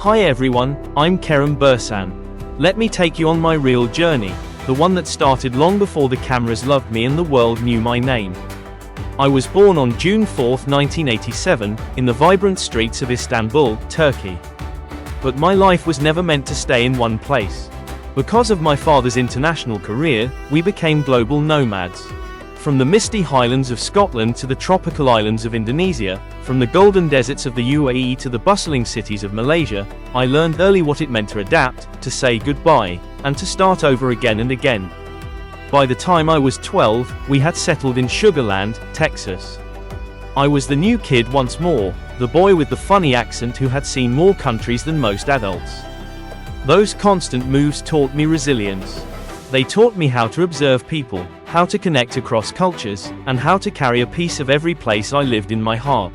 Hi everyone, I'm Kerem Bürsin. Let me take you on my real journey, the one that started long before the cameras loved me and the world knew my name. I was born on June 4, 1987, in the vibrant streets of Istanbul, Turkey. But my life was never meant to stay in one place. Because of my father's international career, we became global nomads. From the misty highlands of Scotland to the tropical islands of Indonesia, from the golden deserts of the UAE to the bustling cities of Malaysia, I learned early what it meant to adapt, to say goodbye, and to start over again and again. By the time I was 12, we had settled in Sugar Land, Texas. I was the new kid once more, the boy with the funny accent who had seen more countries than most adults. Those constant moves taught me resilience. They taught me how to observe people, how to connect across cultures, and how to carry a piece of every place I lived in my heart.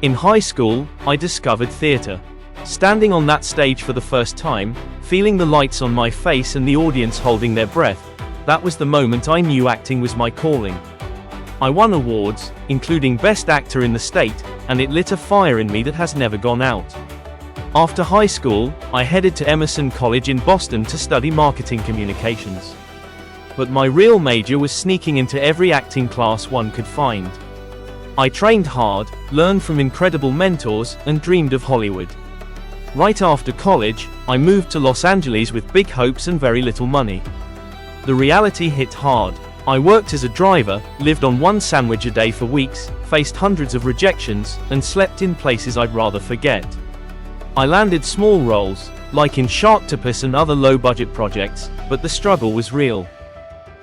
In high school, I discovered theater. Standing on that stage for the first time, feeling the lights on my face and the audience holding their breath, that was the moment I knew acting was my calling. I won awards, including Best Actor in the state, and it lit a fire in me that has never gone out. After high school, I headed to Emerson College in Boston to study marketing communications. But my real major was sneaking into every acting class one could find. I trained hard, learned from incredible mentors, and dreamed of Hollywood. Right after college, I moved to Los Angeles with big hopes and very little money. The reality hit hard. I worked as a driver, lived on one sandwich a day for weeks, faced hundreds of rejections, and slept in places I'd rather forget. I landed small roles, like in Sharktopus and other low-budget projects, but the struggle was real.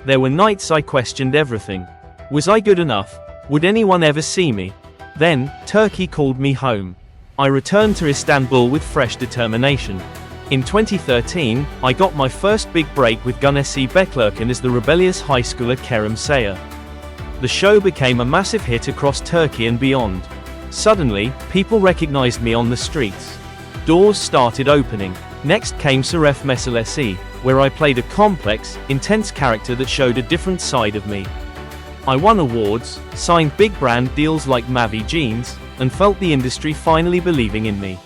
There were nights I questioned everything. Was I good enough? Would anyone ever see me? Then, Turkey called me home. I returned to Istanbul with fresh determination. In 2013, I got my first big break with Güneşi Beklerken as the rebellious high schooler Kerem Bürsin. The show became a massive hit across Turkey and beyond. Suddenly, people recognized me on the streets. Doors started opening. Next came Şeref Meselesi, where I played a complex, intense character that showed a different side of me. I won awards, signed big brand deals like Mavi Jeans, and felt the industry finally believing in me.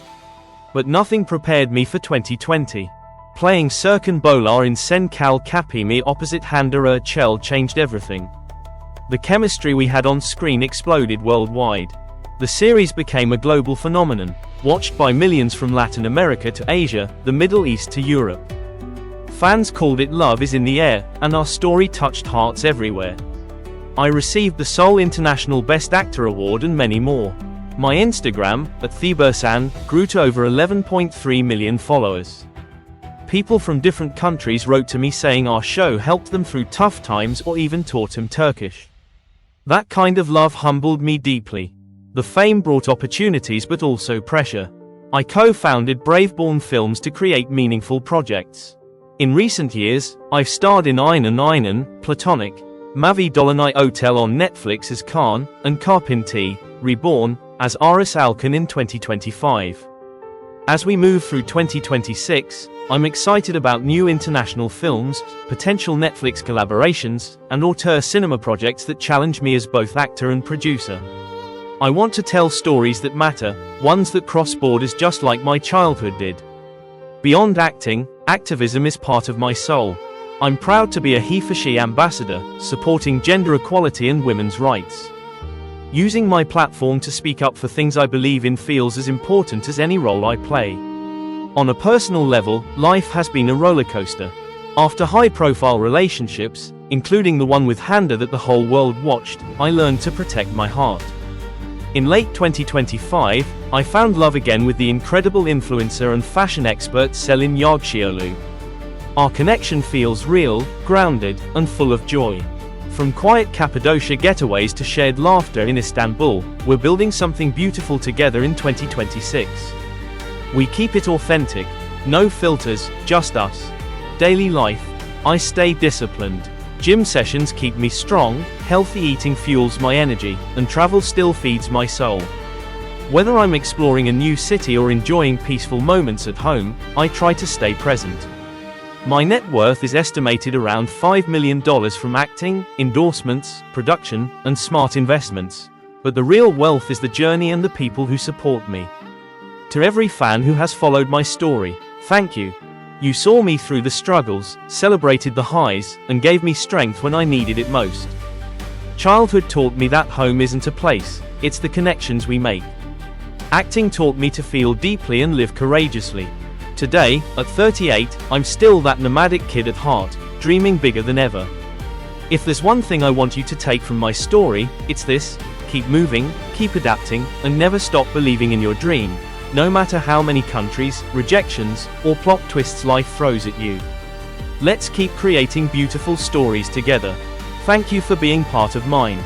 But nothing prepared me for 2020. Playing Serkan Bolar in Sen Kal Kapimi opposite Hande Erçel changed everything. The chemistry we had on screen exploded worldwide. The series became a global phenomenon, watched by millions from Latin America to Asia, the Middle East to Europe. Fans called it Love is in the Air, and our story touched hearts everywhere. I received the Seoul International Best Actor Award and many more. My Instagram, @TheBursan, grew to over 11.3 million followers. People from different countries wrote to me saying our show helped them through tough times or even taught them Turkish. That kind of love humbled me deeply. The fame brought opportunities but also pressure. I co-founded Braveborn Films to create meaningful projects. In recent years, I've starred in Aynen, Platonic, Mavi Dolunay Otel on Netflix as Kaan, and Kapimi, Reborn, as Aris Alkan in 2025. As we move through 2026, I'm excited about new international films, potential Netflix collaborations, and auteur cinema projects that challenge me as both actor and producer. I want to tell stories that matter, ones that cross borders just like my childhood did. Beyond acting, activism is part of my soul. I'm proud to be a he-for-she ambassador, supporting gender equality and women's rights. Using my platform to speak up for things I believe in feels as important as any role I play. On a personal level, life has been a roller coaster. After high-profile relationships, including the one with Hande that the whole world watched, I learned to protect my heart. In late 2025, I found love again with the incredible influencer and fashion expert Selin Yagşioğlu. Our connection feels real, grounded, and full of joy. From quiet Cappadocia getaways to shared laughter in Istanbul, we're building something beautiful together in 2026. We keep it authentic, no filters, just us. Daily life, I stay disciplined. Gym sessions keep me strong, healthy eating fuels my energy, and travel still feeds my soul. Whether I'm exploring a new city or enjoying peaceful moments at home, I try to stay present. My net worth is estimated around $5 million from acting, endorsements, production, and smart investments. But the real wealth is the journey and the people who support me. To every fan who has followed my story, thank you. You saw me through the struggles, celebrated the highs, and gave me strength when I needed it most. Childhood taught me that home isn't a place, it's the connections we make. Acting taught me to feel deeply and live courageously. Today, at 38, I'm still that nomadic kid at heart, dreaming bigger than ever. If there's one thing I want you to take from my story, it's this: keep moving, keep adapting, and never stop believing in your dream, no matter how many countries, rejections, or plot twists life throws at you. Let's keep creating beautiful stories together. Thank you for being part of mine.